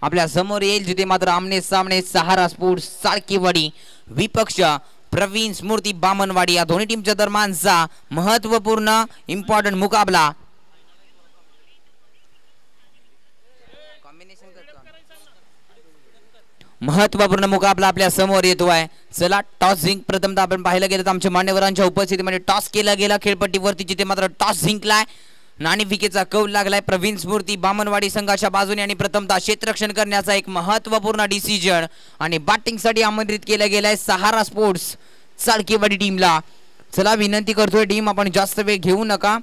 आपल्या समोर येईल, जिथे मात्र आमने सामने सहारा स्पोर्ट्स साळकेवाडी विपक्ष प्रवीण स्मृती बामणवाडी या दोन्ही टीमच्या दरम्यानचा महत्त्वपूर्ण इम्पॉर्टंट मुकाबला. महत्त्वपूर्ण मुकाबला आपल्या समोर येतोय. चला टॉस जिंक प्रथमतः आपण पाहायला गेलं तर आमच्या मान्यवरांच्या उपस्थितीमध्ये टॉस केला गेला खेळपट्टीवरती, जिथे मात्र टॉस जिंकलाय. नाणेफिकेचा कौल लागलाय प्रवीण स्मृती बामणवाडी संघाच्या बाजूने आणि प्रथमतः क्षेत्ररक्षण करण्याचा एक महत्त्वपूर्ण डिसिजन आणि बॅटिंगसाठी आमंत्रित केलं गेलंय सहारा स्पोर्ट्स साळकेवाडी टीमला. चला विनंती करतोय टीम, आपण जास्त वेळ घेऊ नका,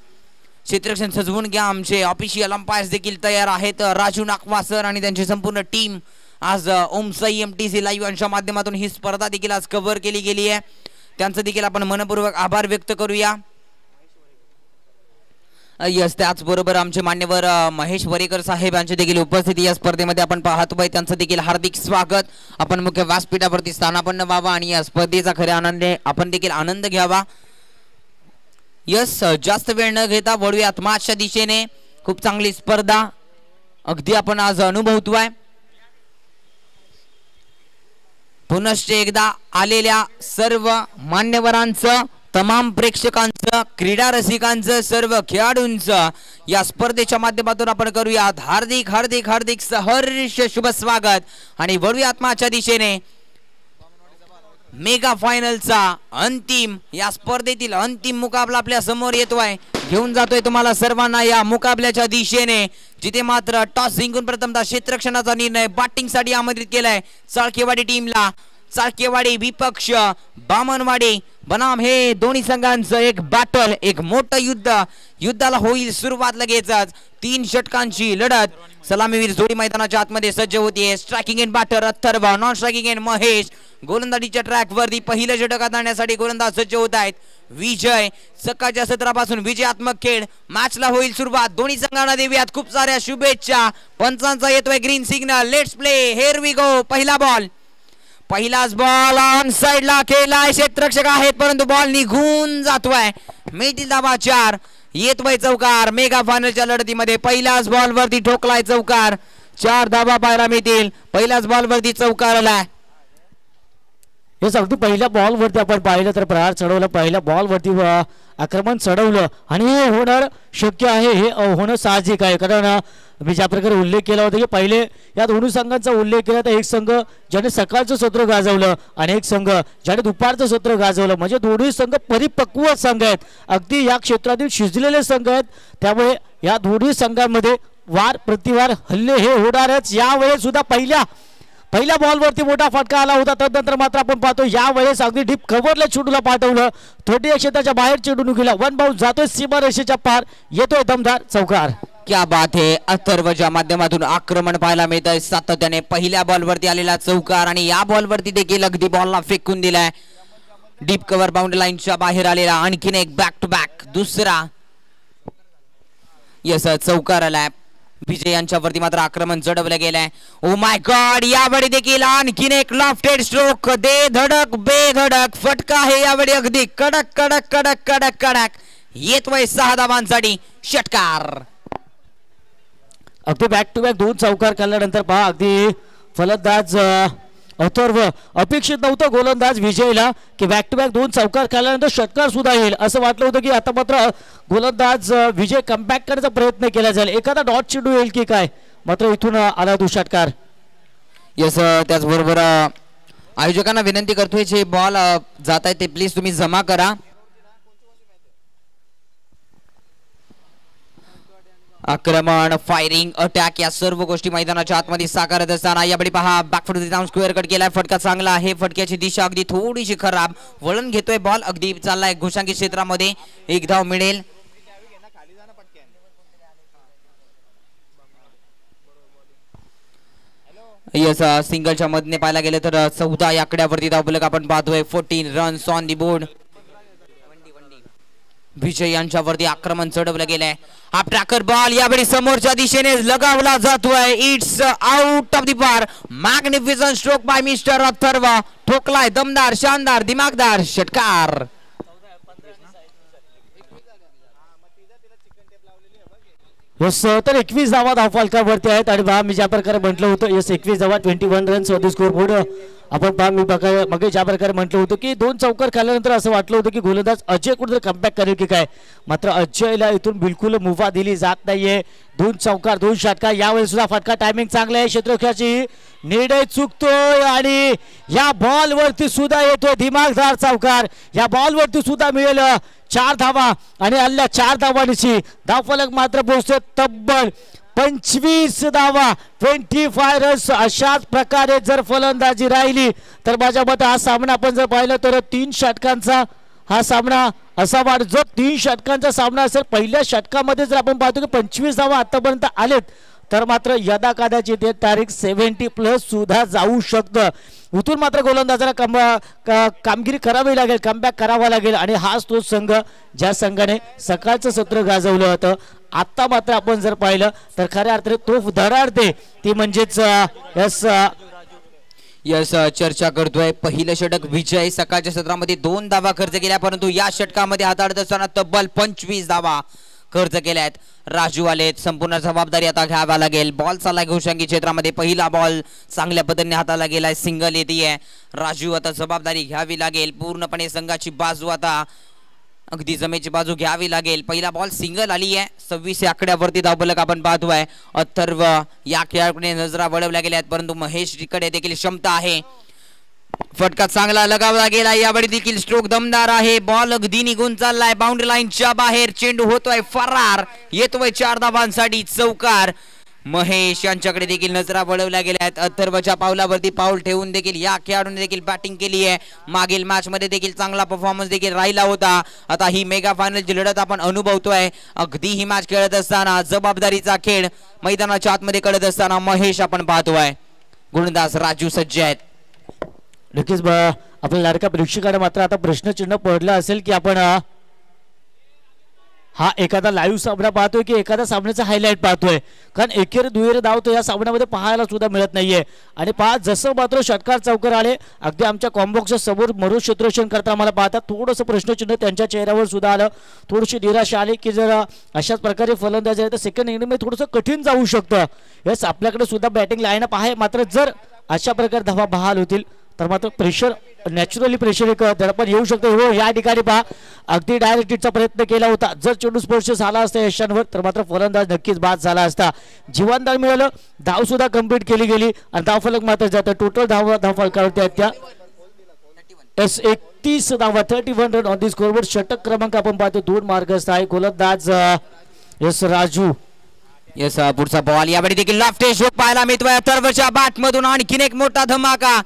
क्षेत्ररक्षण सजवून घ्या. आमचे ऑफिशियल अंपायर्स देखील तयार आहेत, राजू नाकवा सर आणि त्यांची संपूर्ण टीम. आज ओमसाई एमटीसी लाईव्ह यांच्या माध्यमातून ही स्पर्धा देखील आज कव्हर केली गेली आहे, त्यांचं देखील आपण मनपूर्वक आभार व्यक्त करूया. यस, त्याचबरोबर आमचे मान्यवर महेश वरेकर साहेब यांची देखील उपस्थिती या स्पर्धेमध्ये आपण पाहतोय, त्यांचं देखील हार्दिक स्वागत. आपण मुख्य व्यासपीठावरती स्थानापन्न व्हावा आणि या स्पर्धेचा खऱ्या आनंदाने आपण देखील आनंद घ्यावा. यस, जास्त वेळ न घेता वळूयात मॅचच्या दिशेने. खूप चांगली स्पर्धा अगदी आपण आज अनुभवतोय. पुनश्च एकदा आलेल्या सर्व मान्यवरांचं, तमाम प्रेक्षकांचं, क्रीडा रसिकांचं, सर्व खेळाडूंचं या स्पर्धेच्या माध्यमातून आपण करूयात हार्दिक हार्दिक हार्दिक सहर्ष शुभ स्वागत. आणि वळूयात मॅचच्या दिशेने. मेगा फायनलचा अंतिम, या स्पर्धेतील अंतिम मुकाबला आपल्या समोर येतोय. घेऊन जातोय तुम्हाला सर्वांना या मुकाबल्याच्या दिशेने, जिथे मात्र टॉस जिंकून प्रथमतः क्षेत्ररक्षणाचा निर्णय बॅटिंगसाठी आमंत्रित केलाय साळकेवाडी टीमला. साळकेवाडी विपक्ष बामणवाडी बनाम हे दोन्ही संघांचं एक बॅटल, एक मोठं युद्ध. युद्धाला होईल सुरुवात लगेचच. 3 षटकांची लढत. सलामीवीर जोडी मैदानाच्या आतमध्ये सज्ज होतीये. Striking end batter Atharva, non striking end Mahesh. गोलंदाजीच्या ट्रॅक वरती पहिलं षटक आणण्यासाठी गोलंदाज सज्ज होत आहेत. विजय, सकाळच्या सत्रापासून विजयात्मक खेळ. मॅचला होईल सुरुवात. दोन्ही संघांना देऊयात खूप साऱ्या शुभेच्छा. पंचांचा येतोय green signal. Let's play, here we go. पहिला बॉल, पहिलाच बॉल ऑन साइडला केलाय. क्षेत्ररक्षक आहेत परंतु बॉल निघून जातोय. मिळतील धावा 4. येतोय चौकार. मेगा फायनलच्या लढतीमध्ये पहिल्याच बॉल वरती ठोकलाय चौकार. 4 धावा पाहायला मिळतील. पहिल्याच बॉल वरती चौकार आलाय. हेच अगदी पहिल्या बॉल वरती आपण पाहिलं तर प्रहार चढवलं, पहिल्या बॉल वरती आक्रमण चढवलं आणि हे होणार शक्य आहे, हे होणं साहजिक आहे. कारण मी ज्या प्रकारे उल्लेख केला होता की पहिले या दोन्ही संघांचा उल्लेख केला तर एक संघ ज्याने सकाळचं सत्र गाजवलं आणि एक संघ ज्याने दुपारचं सत्र गाजवलं, म्हणजे दोन्ही संघ परिपक्व संघ आहेत, अगदी या क्षेत्रातील शिजलेले संघ आहेत. त्यामुळे या दोन्ही संघांमध्ये वार प्रतिवार हल्ले हे होणारच. यावेळेस सुद्धा पहिल्या बॉलवरती मोठा फटका आला होता. तदनंतर मात्र आपण पाहतो यावेळेस अगदी डीप कव्हरला चेंडूला पाठवलं. 30 क्षेत्राच्या बाहेर चेंडू गेला. 1 बाउंस जातोय सीमा रेषेच्या पार. येतोय दमदार चौकार. क्या बात है. अथर्वच्या माध्यमातून आक्रमण पाहायला मिळत आहे सातत्याने. पहिल्या बॉलवरती आलेला चौकार आणि या बॉलवरती देखील अगदी बॉलला फेकून दिलाय. डीप कव्हर बाउंड्री लाईनच्या बाहेर आलेला आणखीन एक बॅक टू बॅक दुसरा यस चौकार आलाय. विजय यांच्यावरती मात्र आक्रमण चढवलं गेलंय. ओ माय गॉड, यावेळी देखील आणखीन एक लॉफ्टेड स्ट्रोक. दे धडक बेधडक फटका आहे यावेळी अगदी कडक कडक कडक कडक कडक. येतोय 6 धावांसाठी षटकार. अगदी बॅक टू बॅक 2 चौकार काढल्यानंतर पहा अगदी फलंदाज अथर्व, अपेक्षित नव्हतं गोलंदाज विजयला की बॅक टू बॅक 2 चौकार काढल्यानंतर षटकार सुद्धा येईल. असं वाटलं होतं की आता मात्र गोलंदाज विजय कमबॅक करण्याचा प्रयत्न केला जाईल, एखादा डॉट चेंडू येईल की काय, मात्र इथून आला तो षटकार. यस, त्याचबरोबर आयोजकांना विनंती करतोय जे बॉल जात आहे ते प्लीज तुम्ही जमा करा. आक्रमण, फायरिंग, अटॅक या सर्व गोष्टी मैदानाच्या आतमध्ये साकारत असताना यावेळी पहा बॅकफुट जाऊन स्क्वेअर कट केलाय. फटका चांगला आहे. फटक्याची दिशा अगदी थोडीशी खराब. वळण घेतोय बॉल. अगदी चाललाय घोषांकी क्षेत्रामध्ये. 1 धाव मिळेल. यस, सिंगलच्या मधने पाहायला गेलं तर 14 या आकड्यावरती धावफलक आपण पाहतोय. 14 रन्स ऑन दी बोर्ड. विजय यांच्यावरती आक्रमण चढवलं गेलंय. हा ट्रॅकर बॉल यावेळी समोरच्या दिशेने लगावला जातोय. It's out of the park. Magnificent stroke by mister Atharva. ठोकलाय दमदार शानदार दिमागदार षटकार. यस तर 21 धावा धावफलकावरती आहेत आणि पहा मी ज्या प्रकारे म्हटलं होतं यस 21 धावा 21 runs on the score board. आपण पहा मी मग ज्या प्रकारे म्हटलं होतं की 2 चौकार खाल्ल्यानंतर असं वाटलं होतं की गोलंदाज अजय कुठेतरी कमबॅक करेल की काय, मात्र अजयला इथून बिलकुल मुभा दिली जात नाहीये. 2 चौकार 2 षटकार, यावेळी सुद्धा फटका टायमिंग चांगला आहे. क्षेत्ररक्षकाची निर्णय चुकतोय आणि या बॉल वरती सुद्धा येतोय दिमागदार चौकार. या बॉल वरती सुद्धा मिळेल 4 धावा आणि अल्ल्या 4 धावांची धावफलक मात्र पोहोचते तब्बल 25 धावा 25 रन्स. अशाच प्रकारे जर फलंदाजी राहिली तर माझ्या मते हा सामना आपण जर पाहिलं तर 3 षटकांचा हा सामना असा वाट जो 3 षटकांचा सामना असेल. पहिल्या षटकामध्ये जर आपण पाहतो की 25 धावा आतापर्यंत आलेत तर मात्र यदा कदाचित ते तारीख 70+ सुद्धा जाऊ शकतं. उतून मात्र गोलंदाजाला कामगिरी करावी लागेल, कमबॅक करावा लागेल आणि हाच तो संघ ज्या संघाने सकाळचं सत्र गाजवलं होतं. आता मात्र आपण जर पाहिलं तर खऱ्या अर्थाने तो धडाडते ती म्हणजेच यस चर्चा करतोय. पहिलं षटक विजय सकाळच्या सत्रामध्ये 2 धावा खर्च केल्या, परंतु या षटकामध्ये हाताळत असताना तब्बल 25 धावा खर्च केल्यात. राजू आलेत, संपूर्ण जबाबदारी आता घ्यावा लागेल. बॉल चालला घोषंगी क्षेत्रामध्ये, पहिला बॉल चांगल्या पद्धतीने हाताला गेलाय, सिंगल येते. राजू आता जबाबदारी घ्यावी लागेल, पूर्णपणे संघाची बाजू आता अगदी जमेची बाजू घ्यावी लागेल. पहिला बॉल सिंगल आली आहे. 26 आकड्यावरती धावफलक आपण पाहतोय. अथर्व या खेळाकडे नजरा वळवल्या गेल्या आहेत, परंतु महेश कडे देखील क्षमता आहे. फटका चांगला लगावला गेला, यावेळी देखील स्ट्रोक दमदार आहे. बॉल अगदी निघून चाललाय बाउंड्री लाईनच्या बाहेर, चेंडू होतोय फरार, येतोय 4 धावांसाठी चौकार. महेश यांच्याकडे देखील नजरा वळवल्या गेल्या आहेत. अथर्वच्या पावलावरती पाऊल ठेवून देखील या खेळाडूने देखील बॅटिंग केली आहे. मागील मॅच मध्ये देखील चांगला परफॉर्मन्स देखील राहिला होता. आता ही मेगा फायनलची लढत आपण अनुभवतोय. अगदी ही मॅच खेळत असताना जबाबदारीचा खेळ मैदानाच्या आतमध्ये कळत असताना महेश आपण पाहतोय. गोलंदाज राजू सज्ज आहेत. नक्कीच आपल्या लाडक्या प्रेक्षकांना मात्र आता प्रश्नचिन्ह पडलं असेल की आपण हा एखादा लाईव्ह सामना पाहतोय की एखादा सामन्याचा हायलाइट पाहतोय, कारण एकेर दुहेर धाव तर या सामन्यामध्ये पाहायला सुद्धा मिळत नाहीये. आणि पहा जसं मात्र षटकार चौकार आले अगदी आमच्या कॉम्बॉक्सच्या समोर मरुक्षेत्ररक्षण करता मला पाहतात थोडंसं प्रश्नचिन्ह त्यांच्या चेहऱ्यावर सुद्धा आलं, थोडीशी निराशा आली की जर अशाच प्रकारे फलंदाजी आहे तर सेकंड इनिंगमध्ये थोडंसं कठीण जाऊ शकतं. यस आपल्याकडे सुद्धा बॅटिंग लाईनअप आहे, मात्र जर अशा प्रकारे धावा बहाल होतील तर मात्र प्रेशर नॅचरली प्रेशर एक दडपण येऊ शकतो. हो या ठिकाणी पहा अगदी डायरेक्ट हिटचा प्रयत्न केला होता, जर चेंडू स्पर्श झाला असता यशांवर तर मात्र फलंदाज नक्कीच बाद झाला असता. जीवनदान मिळालं, धाव सुद्धा कंप्लीट केली गेली आणि धावफलक मात्र जातं टोटल धावफलकावरती आहेत त्या 31 धावा 31 रन ऑन दी स्कोरबोर्ड. षटक क्रमांक आपण पाहतो 2 मार्गस्थ आहे गोलंदाज यस राजू. यस पुढचा बॉल यावेळी देखील लाफ्टे शोक पाहायला मिळतोय अथर्वच्या बॅट मधून, आणखीन एक मोठा धमाका.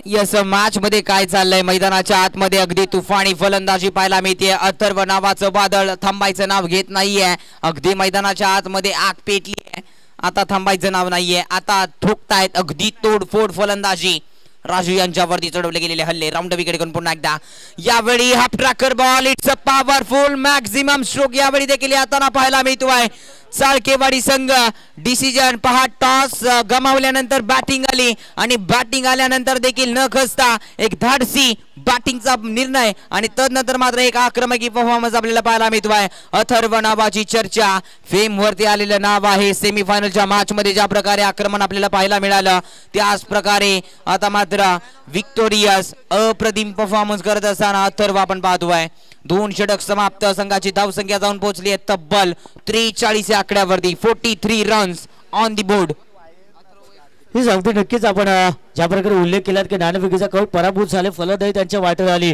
यस मॅच मध्ये काय चाललंय मैदानाच्या आतमध्ये अगदी तुफानी फलंदाजी पाहायला मिळते. अथर्व नावाचं वादळ थांबायचं नाव घेत नाहीये. अगदी मैदानाच्या आतमध्ये आग पेटली आहे, आता थांबायचं नाव नाहीये. आता ठोकतायत अगदी तोडफोड फलंदाजी. राजू यांच्यावरती चढवले गेलेले हल्ले राऊंड विकेट करून पुन्हा एकदा यावेळी half tracker ball. It's a powerful maximum stroke यावेळी देखील येताना पाहायला मिळतोय. चाळकेवाडी संघ डिसिजन पहा, टॉस गमावल्यानंतर बॅटिंग आली आणि बॅटिंग आल्यानंतर देखील न खचता एक धाडसी बॅटिंगचा निर्णय आणि तदनंतर मात्र एक आक्रमकी परफॉर्मन्स आपल्याला पाहायला मिळतोय. अथर्व नावाची चर्चा फेम वरती आलेलं नाव आहे. सेमीफायनलच्या मॅच मध्ये ज्या प्रकारे आक्रमण आपल्याला पाहायला मिळालं त्याच प्रकारे आता मात्र विक्टोरियस अप्रतिम परफॉर्मन्स करत असताना अथर्व आपण पाहतोय. 2 षटक समाप्त, संघाची धावसंख्या जाऊन पोहोचली आहे तब्बल 43 आकड्यावरती. 43 रन्स ऑन दी बोर्ड. ही सांगते नक्कीच आपण ज्या प्रकारे उल्लेख केला की नाणेफेकीचा कौल पराभूत झाले, फलंदाजी त्यांच्या वाटेवर आली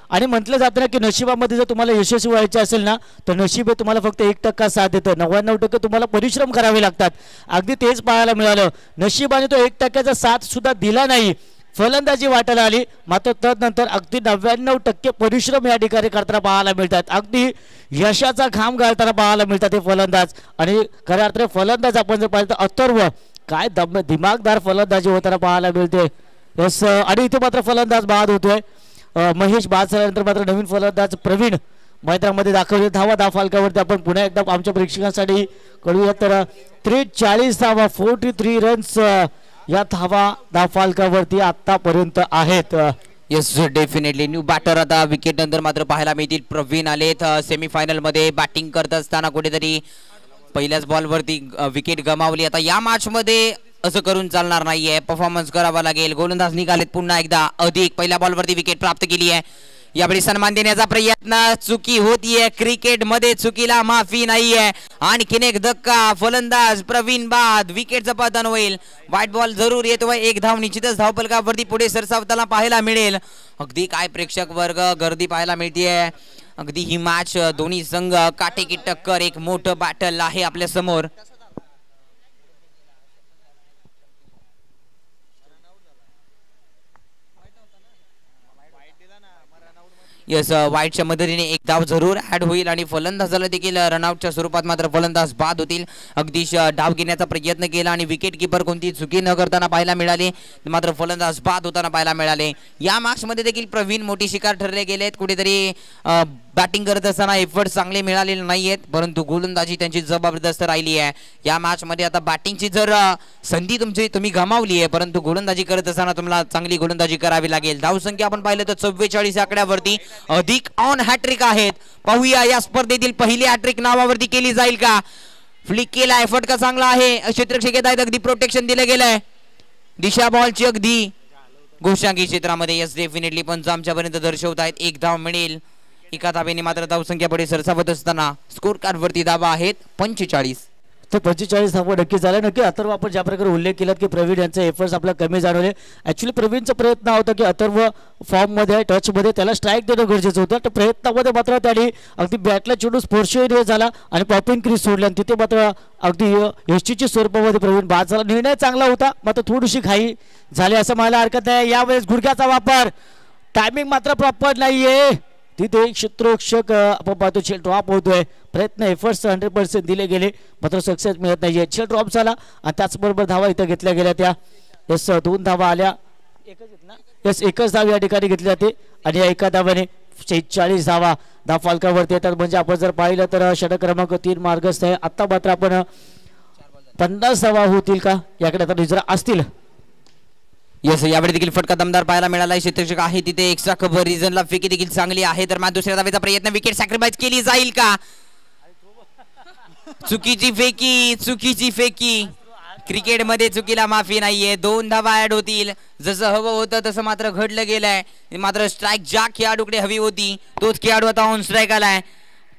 आणि म्हटलं जातं ना की नशिबामध्ये जर तुम्हाला यशस्वी व्हायचे असेल ना तर नशीब हे तुम्हाला फक्त 1% साथ देतं, 99% तुम्हाला परिश्रम करावे लागतात. अगदी तेच पाहायला मिळालं. नशिबाने तो 1% साथ सुद्धा दिला नाही, फलंदाजी वाटायला आली, मात्र तदनंतर अगदी 99% परिश्रम या ठिकाणी करताना पाहायला मिळतात. अगदी यशाचा घाम गाळताना पाहायला मिळतात हे फलंदाज. आणि खऱ्या अर्थाने फलंदाज आपण जर पाहिलं तर अथर्व काय दिमागदार फलंदाजी होताना पाहायला मिळते. यस आणि इथे मात्र फलंदाज बाद होतोय. महेश बाद झाल्यानंतर मात्र नवीन फलंदाज प्रवीण मैदानामध्ये दाखवले. धावा फलकावरती आपण पुन्हा एकदा आमच्या प्रेक्षकांसाठी कळूया तर 43 धावा 43 रन्स या धावफलकावरती आतापर्यंत आहेत. येस डेफिनेटली न्यू बॅटर आता विकेट नंतर मात्र पाहायला मिळतील. प्रवीण आलेत सेमीफायनल मध्ये बॅटिंग करत असताना कुठेतरी पहिल्याच बॉलवरती विकेट गमावली. आता या मॅच मध्ये असं करून चालणार नाहीये, परफॉर्मन्स करावा लागेल. गोलंदाज निघालेत पुन्हा एकदा. अधिक पहिल्या बॉलवरती विकेट प्राप्त केली आहे. यावेळी सन्मान देण्याचा प्रयत्न, चुकी होतीये. क्रिकेट मध्ये चुकीला माफी नाहीये. आणखीन एक धक्का, फलंदाज प्रवीण बाद, विकेटचं पतन होईल. व्हाईट बॉल जरूर येतोय. एक धाव निश्चितच धावफलकावरती पुढे सरसावताना पाहायला मिळेल. अगदी काय प्रेक्षक वर्ग, गर्दी पाहायला मिळतीये. अगदी ही मॅच दोन्ही संघ काटेकी टक्कर, एक मोठं बॅटल आहे आपल्या समोर. यस, वाईटच्या मदतीने एक धाव जरूर ऍड होईल आणि फलंदाजाला देखील रनआउटच्या स्वरूपात मात्र फलंदाज बाद होतील. अगदी डाव घेण्याचा प्रयत्न केला आणि विकेट किपर कोणती चुकी न करताना पाहायला मिळाली, मात्र फलंदाज बाद होताना पाहायला मिळाले. या मॅच मध्ये देखील प्रवीण मोठी शिकार ठरले गेलेत. कुठेतरी बॅटिंग करत असताना एफर्ट चांगले मिळालेले नाहीयेत, परंतु गोलंदाजी त्यांची जबरदस्त राहिली आहे. या मॅच मध्ये आता बॅटिंगची जर संधी तुम्ही गमावली आहे, परंतु गोलंदाजी करत असताना तुम्हाला चांगली गोलंदाजी करावी लागेल. धावसंख्या आपण पाहिलं तर 44 आकड्यावरती अधिक ऑन हॅट्रिक आहेत. पाहूया या स्पर्धेतील पहिली हॅट्रिक नावावरती केली जाईल का. फ्लिक केलाय, फटका चांगला आहे. क्षेत्ररक्षक येत आहेत, अगदी प्रोटेक्शन दिलं गेलंय. दिशा बॉलची अगदी गोशांगी क्षेत्रामध्ये. यस, डेफिनेटली पंच आमच्यापर्यंत दर्शवत आहेत. एक धाव मिळेल. एका धावेने मात्र धावसंख्या पुढे सरसावत असताना स्कोर कार्ड वरती धावा आहेत 45. तर 45 धावा नक्की झाल्या. नक्की अथर्व, आपण ज्या प्रकारे उल्लेख केला की प्रवीण यांचे एफर्ट्स आपल्याला कमी जाणवले. ॲक्च्युली प्रवीणचा प्रयत्न होता की अथर्व फॉर्ममध्ये आहे, टचमध्ये, त्याला स्ट्राईक देणं गरजेचं होतं. तर प्रयत्नामध्ये मात्र त्याने अगदी बॅटला चिडून स्पर्शही झाला आणि पॉपिंग क्रीज सोडली आणि तिथे मात्र अगदी एसटीच्या स्वरूपामध्ये प्रवीण बाद झाला. निर्णय चांगला होता, मात्र थोडीशी घाई झाली असं म्हणायला हरकत नाही. यावेळेस गुडघ्याचा वापर, टायमिंग मात्र प्रॉपर नाहीये. तिथे एक क्षेत्ररक्षक आपण पाहतो खेळ ड्रॉप होतोय. प्रयत्न एफर्ट्स 100% दिले गेले, मात्र सक्सेस मिळत नाहीये. खेळ ड्रॉप झाला आणि त्याचबरोबर धावा इथं घेतल्या गेल्या. त्या यस, 2 धावा आल्या. यस, एकच धाव या ठिकाणी घेतली जाते आणि या एका धावाने 46 धावा धाव फलकावरती येतात. म्हणजे आपण जर पाहिलं तर षटक क्रमांक 3 मार्गस्थ आहे. आता मात्र आपण 50 धावा होतील का याकडे आता नजर असतील. यस, यावेळी देखील फटका दमदार पाहायला मिळाला. क्षेत्ररक्षक आहे तिथे. एक्स्ट्रा कव्हर रिझनला फेकी देखील चांगली आहे. तर मॅच दुसऱ्या धावेचा प्रयत्न, विकेट सॅक्रिफाईस केली जाईल का. चुकीची फेकी. क्रिकेटमध्ये चुकीला माफी नाहीये. 2 धावा ऍड होतील. जसं हवं होतं तसं मात्र घडलं गेलंय. मात्र स्ट्राईक ज्या खेळाडूकडे हवी होती तोच खेळाडू आता ऑन स्ट्राईक आलाय.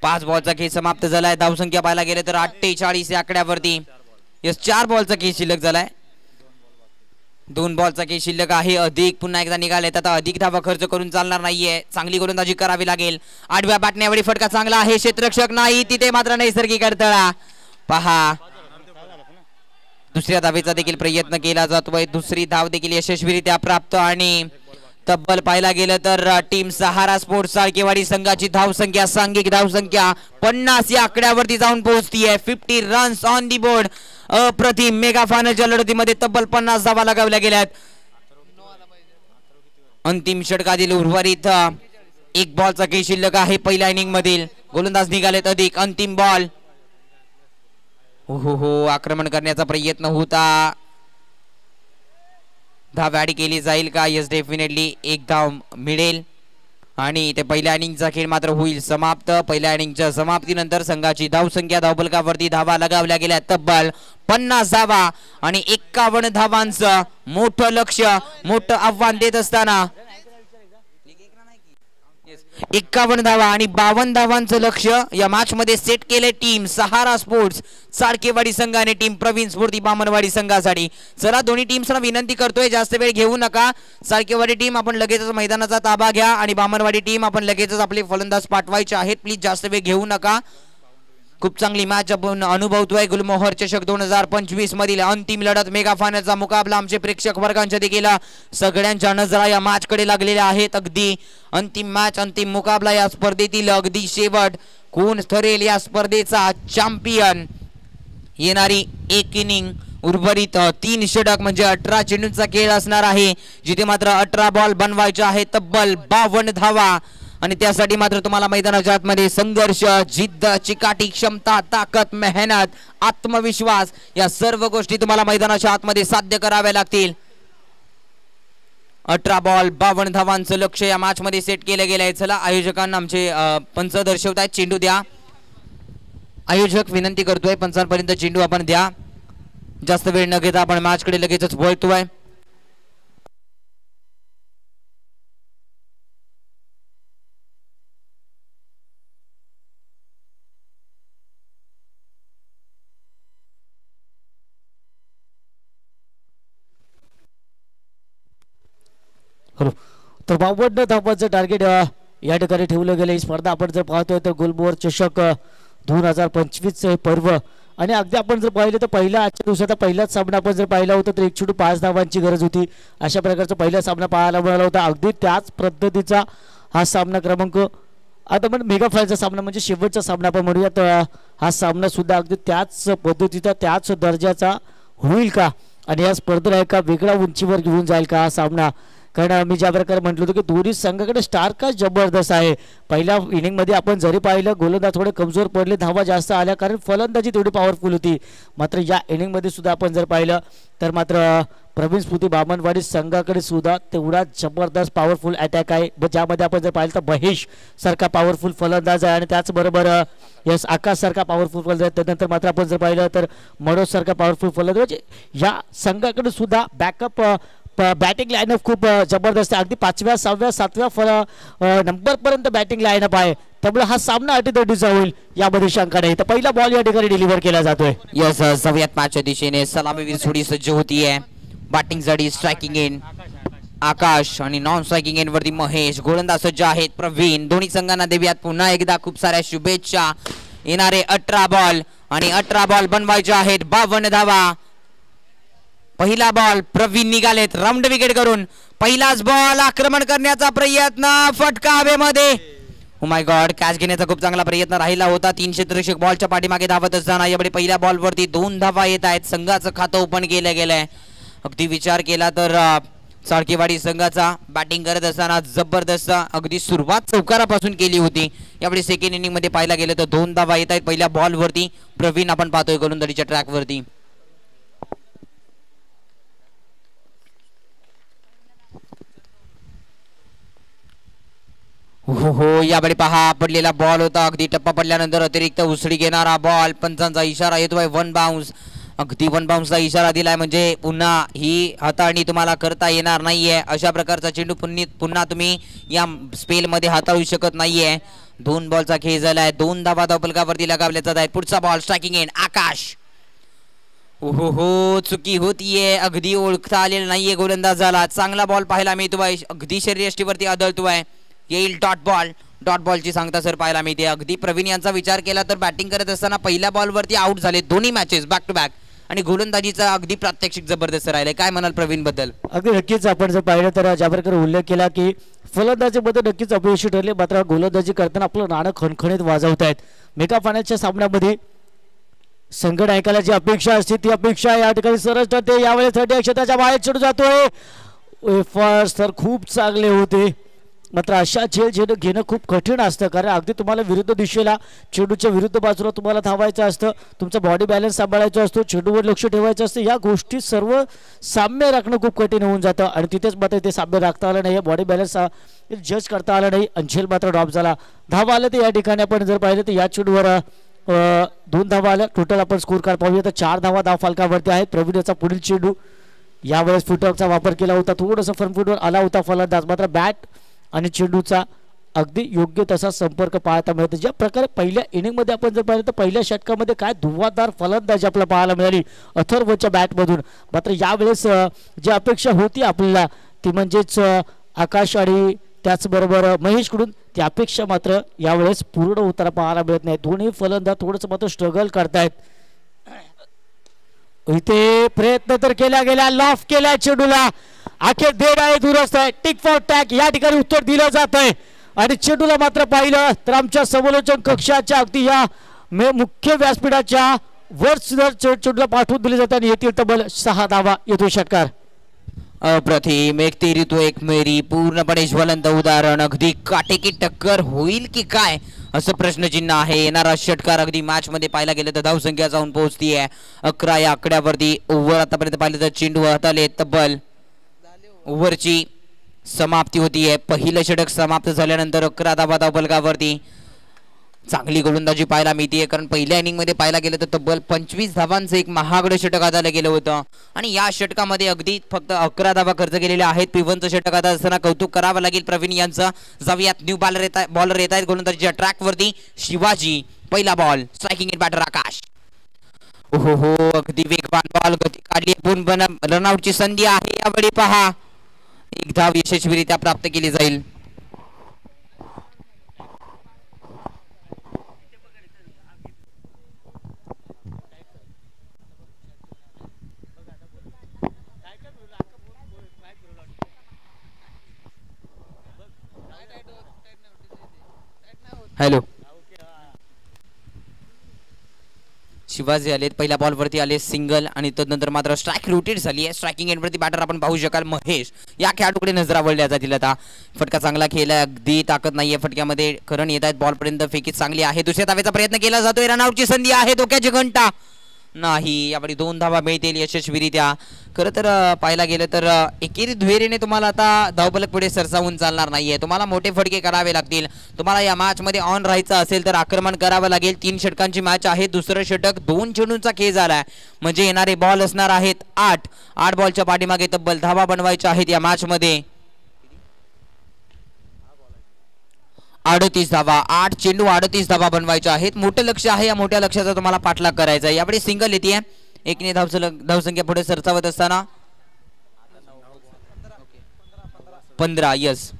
5 बॉलचा खेळ समाप्त झालाय. धावसंख्या पाहायला गेले तर 48 या आकड्यावरती. यस, 4 बॉलचा खेळ शिल्लक झालाय. 2 बॉलचा खेळ शिल्लक आहे. अधिक पुन्हा एकदा निघालेत. आता अधिक धावा खर्च करून चालणार नाहीये. चांगली गोलंदाजी करावी लागेल. 8व्या बॅटने यावेळी फटका चांगला आहे. क्षेत्ररक्षक नाही तिथे, मात्र नैसर्गिक अडथळा. पहा, दुसऱ्या धावेचा देखील प्रयत्न केला जातोय. दुसरी धाव देखील यशस्वीरित्या प्राप्त आणि तब्बल पाहायला गेलं तर टीम सहारा स्पोर्ट्स साळकेवाडी संघाची धावसंख्या, सांघिक धावसंख्या 50 या आकड्यावरती जाऊन पोहोचतीये. 50 रन्स ऑन दी बोर्ड. अप्रतिम. मेगा फायनलच्या लढतीमध्ये तब्बल 50 धावा लगावल्या गेल्यात. अंतिम षटकातील उर्वरित 1 बॉलचा खेळ शिल्लक आहे. पहिल्या इनिंग मधील गोलंदाज निघालेत. अधिक अंतिम बॉल. हो, आक्रमण करण्याचा प्रयत्न होता. धाव ऍड केली जाईल का. यस, डेफिनेटली 1 धाव मिळेल आणि ते पहिल्या इनिंगचा खेळ मात्र होईल समाप्त. पहिल्या इनिंगच्या समाप्तीनंतर संघाची धावसंख्या धावफलकावरती धावा लगावल्या गेल्या तब्बल 50 धावा आणि 51 धावांचं मोठं लक्ष्य, मोठं आव्हान देत असताना 51 धावा आणि 52 धावांचं लक्ष्य या मॅच मध्ये सेट केले टीम सहारा स्पोर्ट्स साळकेवाडी संघाने टीम प्रवीण स्फूर्ती बामणवाडी संघासाठी. चला, दोन्ही टीम्सना विनंती करतोय जास्त वेळ घेऊ नका. साळकेवाडी टीम आपण लगेचच मैदानाचा ताबा घ्या आणि बामणवाडी टीम आपण लगेचच आपले फलंदाज पाठवायचे आहेत. प्लीज जास्त वेळ घेऊ नका. खूप चांगली मॅच आपण अनुभवतोय. गुलमोहर चषक 2025 मधील अंतिम लढत, मेगा फायनलचा मुकाबला. आमचे प्रेक्षक वर्गांच्या देखील सगळ्यांच्या नजरा या मॅच कडे लागलेल्या आहेत. अगदी अंतिम मॅच, अंतिम मुकाबला. या स्पर्धेतील अगदी शेवट कोण ठरेल या स्पर्धेचा चॅम्पियन. येणारी 1 इनिंग, उर्वरित 3 षटक म्हणजे 18 चेंडूंचा खेळ असणार आहे, जिथे मात्र 18 बॉल बनवायचे आहेत. तब्बल 52 धावा आणि त्यासाठी मात्र तुम्हाला मैदानाच्या आतमध्ये संघर्ष, जिद्द, चिकाटी, क्षमता, ताकद, मेहनत, आत्मविश्वास या सर्व गोष्टी तुम्हाला मैदानाच्या आतमध्ये साध्य कराव्या लागतील. 18 बॉल 52 धावांचं लक्ष या मॅच मध्ये सेट केलं गेलंय. चला, आयोजकांना आमचे पंच दर्शवत आहेत. चेंडू द्या. आयोजक विनंती करतोय पंचांपर्यंत चेंडू आपण द्या. जास्त वेळ न घेता आपण मॅच कडे लगेचच वळतोय. तर 52 धावांचं टार्गेट या ठिकाणी ठेवलं गेलं. ही स्पर्धा आपण जर पाहतोय तर गोलबोर चषक 2025 पर्व आणि अगदी आपण जर पाहिलं तर पहिल्या आजच्या दिवसाचा पहिलाच सामना आपण जर पाहिला होता तर 1/5 धावांची गरज होती. अशा प्रकारचा पहिला सामना पाहायला मिळाला होता. अगदी त्याच पद्धतीचा हा सामना क्रमांक आता आपण मेगा फायनलचा सामना म्हणजे शेवटचा सामना आपण म्हणूयात. हा सामना सुद्धा अगदी त्याच पद्धतीचा त्याच दर्जाचा होईल का आणि या स्पर्धेला एका वेगळ्या उंचीवर घेऊन जाईल का हा सामना. कारण मी ज्या प्रकारे म्हटलं होतं की दोन्ही संघाकडे स्टारकास्ट जबरदस्त आहे. पहिल्या इनिंगमध्ये आपण जरी पाहिलं गोलंदाज थोडे कमजोर पडले, धावा जास्त आल्या कारण फलंदाजी तेवढी पॉवरफुल होती. मात्र या इनिंगमध्ये सुद्धा आपण जर पाहिलं तर मात्र प्रवीण स्फूर्ती बामणवाडी संघाकडे सुद्धा तेवढा जबरदस्त पॉवरफुल अटॅक आहे. ज्यामध्ये आपण जर पाहिलं तर महेश सारखा पॉवरफुल फलंदाज आहे आणि त्याचबरोबर यस आकाश सारखा पॉवरफुल फलंदाज आहे. त्यानंतर मात्र आपण जर पाहिलं तर मनोज सारखा पॉवरफुल फलंदाज. म्हणजे या संघाकडे सुद्धा बॅकअप बॅटिंग लाईनअप खूप जबरदस्त आहे. अगदी 5व्या 6व्या 7व्या नंबरपर्यंत बॅटिंग लाईनअप आहे. त्यामुळे हा सामना अटीतटीचा होईल यामध्ये शंका नाही. तर पहिला बॉल या ठिकाणी डिलिव्हर केला जातोय. यस सवयत मॅचच्या दिशेने सलामीवीर सोडी सज्ज होतीये. बॅटिंग साठी स्ट्रायकिंग इन आकाश आणि नॉन स्ट्रायकिंग इन वरती महेश. गोलंदाज सज्ज आहेत प्रवीण. दोन्ही संघांना देऊयात पुन्हा एकदा खूप साऱ्या शुभेच्छा. येणारे 18 बॉल आणि 18 बॉल बनवायचे आहेत 52 धावा. पहिला बॉल प्रवीण निघालेत राऊंड विकेट करून. पहिलाच बॉल आक्रमण करण्याचा प्रयत्न, फटका हवेमध्ये. ओ माय गॉड, कॅच घेण्याचा खूप चांगला प्रयत्न राहिला होता. 3 क्षेत्ररक्षक बॉलच्या पाठीमागे धावत असताना यावेळी पहिल्या बॉलवरती 2 धावा येत आहेत. संघाचं खातं ओपन केलं गेलंय. अगदी विचार केला तर साळकेवाडी संघाचा बॅटिंग करत असताना जबरदस्त अगदी सुरुवात चौकारापासून केली होती. यावेळी सेकंड इनिंग मध्ये पाहायला गेलं तर 2 धावा येत आहेत पहिल्या बॉलवरती. प्रवीण आपण पाहतोय गोलंदाजीच्या ट्रॅकवरती. हो यावेळी पहा पडलेला बॉल होता. अगदी टप्पा पडल्यानंतर अतिरिक्त उसळी घेणारा बॉल. पंचांचा इशारा येतोय 1 बाउन्स. अगदी 1 बाउन्सचा इशारा दिलाय म्हणजे पुन्हा ही हाताळणी तुम्हाला करता येणार नाहीये. अशा प्रकारचा चेंडू पुन्हा तुम्ही या स्पेल मध्ये हाताळू शकत नाहीये. 2 बॉलचा खेळ झालाय. 2 धावा धावफलकावरती लगावल्या जात आहेत. पुढचा बॉल स्ट्रायकिंग इन आकाश. हो चुकी होतीये. अगदी ओळखता आलेला नाहीये गोलंदाजाला. चांगला बॉल पाहायला मिळतोय. अगदी शरीरयष्टीवरती आदळतोय. येईल डॉट बॉल. डॉट बॉलची सांगता सर पाहायला मिळते. अगदी प्रवीण यांचा विचार केला तर बॅटिंग करत असताना पहिल्या बॉलवरती आउट झाले दोन्ही मॅचेस बॅक टू बॅक आणि गोलंदाजीचा अगदी प्रात्यक्षिक जबरदस्त राहिले. काय म्हणाल प्रवीण बद्दल? अगदी नक्कीच आपण जर पाहिलं तर ज्या प्रकारे उल्लेख केला की फलंदाजीबद्दल नक्कीच अपयशी ठरले. मात्र गोलंदाजी करताना आपलं नाणं खणखणीत वाजवत आहेत. मेगा फायनलच्या सामन्यामध्ये संघ नायकाला जी अपेक्षा असते ती अपेक्षा या ठिकाणी सरस ठरते. यावेळेस 30 क्षेत्राच्या बाहेर चढू जातोय. एफर्ट्स तर खूप चांगले होते. मात्र अशा झेल घेणं खूप कठीण असतं कारण अगदी तुम्हाला विरुद्ध दिशेला चेंडूच्या विरुद्ध बाजूला तुम्हाला धावायचं असतं. तुमचा बॉडी बॅलन्स सांभाळायचा असतो. चेंडूवर लक्ष ठेवायचं असतं. या गोष्टी सर्व साम्य राखणं खूप कठीण होऊन जातं आणि तिथेच मात्र ते साम्य राखता आलं नाही. बॉडी बॅलन्स जज करता आलं नाही आणि झेल मात्र ड्रॉप झाला. धावा आलं तर या ठिकाणी आपण जर पाहिलं तर या चेंडूवर 2 धावा आल्या. टोटल आपण स्कोर कार्ड पाहूया तर 4 धावा धाव फलकावरती आहेत. प्रवीण याचा पुढील चेंडू यावेळेस फुटवर्कचा वापर केला होता. थोडंसं फ्रंट फुटवर आला होता फलंदाज. मात्र बॅट आणि चेंडूचा अगदी योग्य तसा संपर्क पाहायला मिळतो. ज्या प्रकारे पहिल्या इनिंगमध्ये आपण जर पाहिलं तर पहिल्या षटकामध्ये काय धुवाधार फलंदाजी आपल्याला पाहायला मिळाली अथर्वच्या बॅटमधून. मात्र यावेळेस जी अपेक्षा होती आपल्याला ती म्हणजेच आकाश आणि त्याचबरोबर महेशकडून ती अपेक्षा मात्र यावेळेस पूर्ण होताना पाहायला मिळत नाही. दोन्ही फलंदाज थोडंसं मात्र स्ट्रगल करतायत. इथे प्रयत्न तर केला गेला. लॉफ केला चेंडूला. अखेर देड आहे दुरस्त आहे. टिक फॉर टॅग या ठिकाणी उत्तर दिलं जात आहे आणि चेंडूला मात्र पाहिलं तर आमच्या समालोचन कक्षाच्या अगदी या मुख्य व्यासपीठाच्या वर चेंडूला पाठवून दिले जाते आणि येथील तब्बल 6 धावा येतो षटकार. अप्रतिम. एक तेरी तो एक मेरी. पूर्णपणे ज्वलंत उदाहरण. अगदी काटेकी टक्कर होईल की काय असं प्रश्नचिन्ह आहे. येणारा षटकार अगदी मॅच मध्ये पाहायला गेलं तर धावसंख्या जाऊन पोहोचतीये 11 या आकड्यावरती. ओव्हर आतापर्यंत पाहिलं तर चेंडू हाताले तब्बल ओव्हरची समाप्ती होतीये. पहिलं षटक समाप्त झाल्यानंतर 11 धावा धावफलकावरती. चांगली गोलंदाजी पाहायला मिळते, कारण पहिल्या इनिंग मध्ये पाहायला गेलं तर तब्बल 25 धावांचं एक महागडं षटक हाताला गेलं होतं आणि या षटकामध्ये अगदी फक्त 11 धावा खर्च केलेल्या आहेत. पिवनचं षटक हातात असताना कौतुक करावं लागेल प्रवीण यांचं. जाऊयात न्यू बॉलर येत आहेत गोलंदाजीच्या ट्रॅक वरती. शिवाजी पहिला बॉल, स्ट्रायकिंग इन बॅटर आकाश. ओहो हो, अगदी वेगवान बॉल, गती काढली, रनआउटची संधी आहे यावेळी. पहा, एक धाव यशस्वीरित्या प्राप्त केली जाईल. हॅलो, शिवाजी आलेत, पहिल्या बॉल वरती आले सिंगल आणि तदनंतर मात्र स्ट्राइक रोटेट झाली आहे. स्ट्रायकिंग एंड वरती बॅटर आपण पाहू शकाल महेश. या खेळाडूकडे नजरा वळल्या जातील आता. फटका चांगला खेळलाय, अगदी ताकद नाहीये फटक्यामध्ये. करण येत आहेत बॉल पर्यंत, फेकीत चांगली आहे. दुसऱ्या धावेचा प्रयत्न केला जातोय, रनआउटची संधी आहे, धोक्याची घंटा नाही. यावेळी 2 धावा मिळतील यशस्वीरित्या. खरं तर पाहायला गेलं तर एकेरी दुहेरीने तुम्हाला आता धावफलक पुढे सरसावून चालणार नाहीये. तुम्हाला मोठे फटके करावे लागतील. तुम्हाला या मॅच मध्ये ऑन राहायचं असेल तर आक्रमण करावं लागेल. 3 षटकांची मॅच आहे. दुसरं षटक 2 चेंडूंचा खेळ झालाय, म्हणजे येणारे बॉल असणार आहेत 8 बॉलच्या पाठीमागे तब्बल धावा बनवायच्या आहेत या मॅच मध्ये. 38 धावा, 8 चेंडू 38 धावा बनवायच्या आहेत. मोठं लक्ष आहे, या मोठ्या लक्ष्याचा तुम्हाला पाठलाग करायचा आहे. यावेळी सिंगल येते, एकने धावसंख्या पुढे सरसावत असताना 15. यस,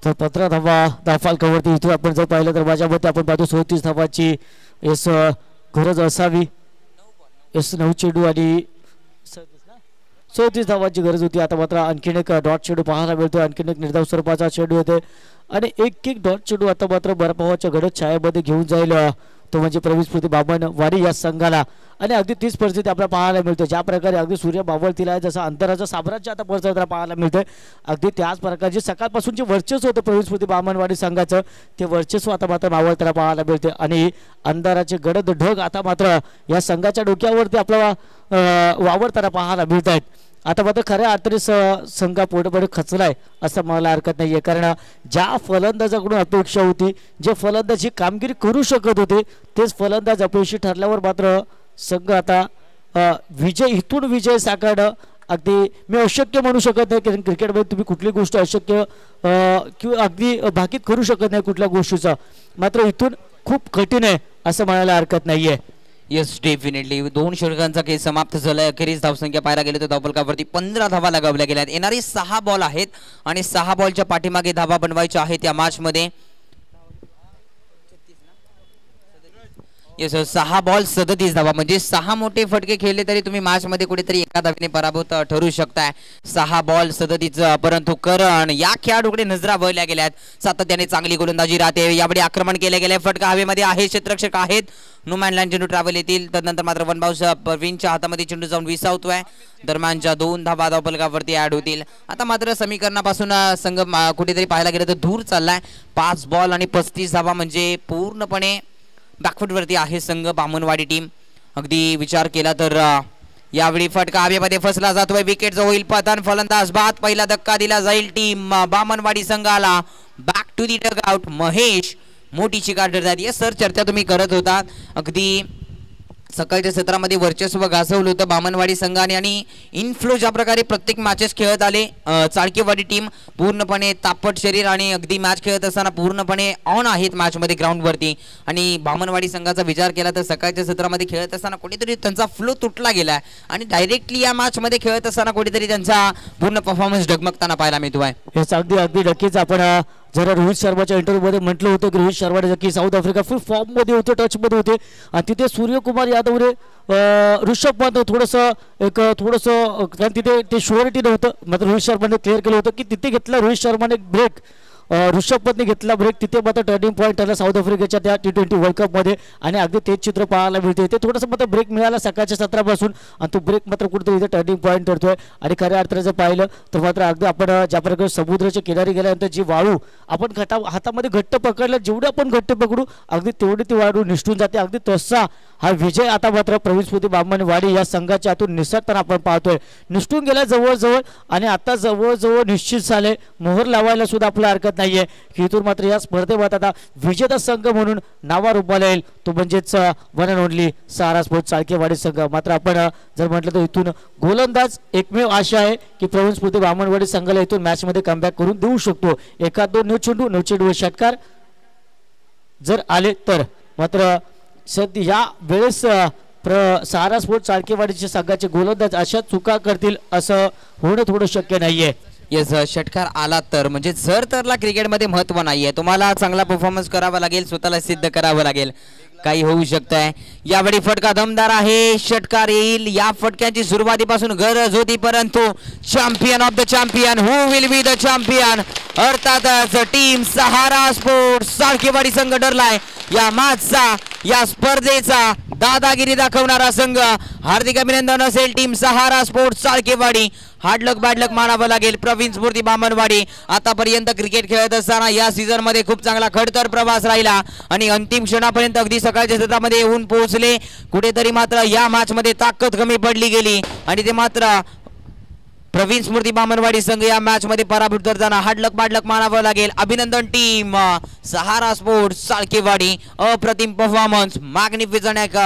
तर 15 धावा धावफलकावरती. इथे आपण जर पाहिलं तर माझ्या मते आपण पाहतो 34 धावाची यस गरज असावी. यस 9 चेंडू आणि 34 धावांची गरज होती. आता मात्र आणखीन एक डॉट चेंडू पाहायला मिळतो, आणखीन एक निर्धाव स्वरूपाचा चेंडू येते आणि एक डॉट चेंडू आता मात्र बर्फावाच्या गडद छायेमध्ये घेऊन जाईल तो म्हणजे प्रवीण बामणवाडी या संघाला. आणि अगदी तीच परिस्थिती आपल्याला पाहायला मिळते. ज्या प्रकारे अगदी सूर्य मावळतीला आहे, जसं अंतराचं साम्राज्य आता परिस्थितीला पाहायला मिळतंय, अगदी त्याच प्रकारचे सकाळपासून जे वर्चस्व होतं प्रवीण बामणवाडी संघाचं, ते वर्चस्व आता मात्र मावळताना पाहायला मिळते. आणि अंधाराचे गडद ढग आता मात्र या संघाच्या डोक्यावरती आपल्याला वावरताना पाहायला मिळत आहेत. आता मात्र खऱ्या अर्थाने संघ पोटपुढे खचलाय असं मला हरकत नाहीये, कारण ज्या फलंदाजाकडून अपेक्षा होती, जे फलंदाज ही कामगिरी करू शकत होते, तेच फलंदाज अपयशी ठरल्यावर मात्र संघ आता इथून विजय साकारणं अगदी मी अशक्य म्हणू शकत नाही, कारण क्रिकेटमध्ये तुम्ही कुठली गोष्ट अशक्य किंवा अगदी भाकीत करू शकत नाही कुठल्या गोष्टीचा, मात्र इथून खूप कठीण आहे असं म्हणायला हरकत नाहीये. येस, डेफिनेटली 2 षटकांचा खेळ समाप्त झालाय. अखेरीस धावसंख्या पाहायला गेले तर धावफलकावरती 15 धावा लगावल्या गेल्या आहेत. येणारी 6 बॉल आहेत आणि 6 बॉलच्या पाठीमागे धावा बनवायच्या आहेत या मॅच मध्ये. येस, 6 बॉल 37 धावा, म्हणजे 6 मोठे फटके खेळले तरी तुम्ही मॅच मध्ये कुठेतरी एका धावेने पराभूत ठरू शकताय. 6 बॉल 37, परंतु करण या खेळाडूकडे नजरा वळल्या गेल्या आहेत. सातत्याने चांगली गोलंदाजी राहते. यावेळी आक्रमण केले गेले, फटका हवेमध्ये आहे, क्षेत्ररक्षक आहेत, नो मॅन लँड चेंडू ट्रॅव्हल येतील. त्यानंतर मात्र वन बाउन्स प्रवीणच्या हातामध्ये चेंडू जाऊन विसावतोय. दरम्यानच्या 2 धावा धावफलकावरती ऍड होतील. आता मात्र समीकरणापासून संघ कुठेतरी पाहायला गेलं तर दूर चाललाय. 5 बॉल आणि 35 धावा, म्हणजे पूर्णपणे बॅकफुट वरती आहे संघ बामणवाडी टीम. अगदी विचार केला तर यावेळी फटका हवेमध्ये फसला जातोय, विकेटचं होईल पतन, फलंदाज बाद, पहिला धक्का दिला जाईल टीम बामणवाडी संघाला. Back to the dugout. Mahesh मोठी शिकार ठरतात. ये सर, चर्चा तुम्ही करत होता, अगदी सकाळच्या सत्रामध्ये वर्चस्व गाजवलं होतं बामणवाडी संघाने आणि इनफ्लो ज्या प्रकारे प्रत्येक मॅचेस खेळत आले. चाळकेवाडी टीम पूर्णपणे तापट शरीर आणि अगदी मॅच खेळत असताना पूर्णपणे ऑन आहेत मॅचमध्ये ग्राउंडवरती. आणि बामणवाडी संघाचा विचार केला तर सकाळच्या सत्रामध्ये खेळत असताना कुठेतरी त्यांचा फ्लो तुटला गेलाय आणि डायरेक्टली या मॅचमध्ये खेळत असताना कुठेतरी त्यांचा पूर्ण परफॉर्मन्स डगमगताना पाहायला मिळतोय. हेच अगदी नक्कीच आपण जरा रोहित शर्माच्या इंटरव्ह्यूमध्ये म्हटलं होतं की रोहित शर्मा की साऊथ आफ्रिका फुल फॉर्ममध्ये होते, टचमध्ये होते आणि तिथे सूर्यकुमार यादवने ऋषभ पंत थोडंसं कारण तिथे ते शुअरिटी नव्हतं, मात्र रोहित शर्माने क्लिअर केलं होतं की तिथे घेतला रोहित शर्माने ब्रेक, ऋषभ पंतने घेतला ब्रेक, तिथे मात्र टर्निंग पॉईंट ठरला साऊथ आफ्रिकेच्या त्या T20 वर्ल्ड कपमध्ये. आणि अगदी तेच चित्र पाहायला मिळते. ते थोडंसं मात्र ब्रेक मिळाला सकाळच्या सत्रापासून आणि तो ब्रेक मात्र कुठेतरी इथे टर्निंग पॉईंट ठरतोय. आणि खऱ्या अर्थाने जर पाहिलं तर मात्र अगदी आपण ज्या प्रकारे समुद्राच्या किनारी गेल्यानंतर जी वाळू आपण हातामध्ये घट्ट पकडलं, जेवढे आपण घट्ट पकडू अगदी तेवढी ती वाळू निसटून जाते. अगदी तसा हा विजय आता मात्र प्रवीण बामणवाडी या संघाच्या हातून निसटताना आपण पाहतोय. निसटून गेला जवळजवळ आणि आता जवळजवळ निश्चित झाले, मोहर लावायला सुद्धा आपल्या हरकत नाहीये की इथून मात्र या स्पर्धेमध्ये आता विजेता संघ म्हणून नावावर उभारला येईल तो म्हणजेच one and only Sahara sports Chalkewadi संघ. मात्र आपण जर म्हटलं तर इथून गोलंदाज एकमेव आशा आहे की प्रवीण स्फूर्ती बामणवाडी संघाला इथून मॅच मध्ये कमबॅक करून देऊ शकतो. एखाद दोन न्यू षटकार जर आले तर. मात्र सध्या या वेळेस सहारा स्पोर्ट्स चाळकेवाडीचे संघाचे गोलंदाज अशा चुका करतील असं होणं थोडं शक्य नाहीये. येस, षटकार आला तर म्हणजे जर तरला क्रिकेटमध्ये महत्व नाहीये, तुम्हाला चांगला परफॉर्मन्स करावा लागेल, स्वतःला सिद्ध करावं लागेल, काही होऊ शकतंय. यावेळी फटका दमदार आहे, षटकार येईल. या फटक्याची सुरुवातीपासून गरज होती परंतु champion of the champion, who will be the champion, अर्थातच टीम सहारा स्पोर्ट्स चाळकेवाडी संघ ठरलाय या मॅचचा, या स्पर्धेचा दादागिरी दाखवणारा संघ. हार्दिक अभिनंदन असेल टीम सहारा स्पोर्ट्स चाळकेवाडी. हार्डलक बॅडलक मानावं लागेल प्रवीण स्फूर्ती बामणवाडी. आतापर्यंत क्रिकेट खेळत असताना या सीझन मध्ये खूप चांगला खडतर प्रवास राहिला आणि अंतिम क्षणापर्यंत अगदी सकाळच्या सत्रामध्ये येऊन पोहोचले. कुठेतरी मात्र या मॅच मध्ये ताकद कमी पडली गेली आणि ते मात्र प्रवीण स्मृती बामणवाडी संघ या मॅच मध्ये पराभूत करताना हाडलक बाडलक मानावं लागेल. अभिनंदन टीम सहारा स्पोर्ट्स चाळकेवाडी. अप्रतिम performance, magnificent,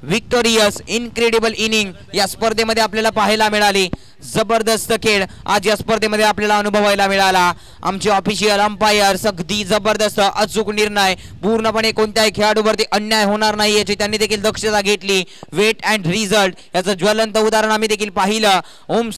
victorious, incredible inning या स्पर्धेमध्ये आपल्याला पाहायला मिळाली. जबरदस्त खेळ आज या स्पर्धेमध्ये आपल्याला अनुभवायला मिळाला. आमचे ऑफिशियल अंपायर्स अगदी जबरदस्त अचूक निर्णय, पूर्णपणे कोणत्याही खेळाडूवरती अन्याय होणार नाही याची त्यांनी देखील दक्षता घेतली. वेट अँड रिझल्ट याचं ज्वलंत उदाहरण आम्ही देखील पाहिलं. ओम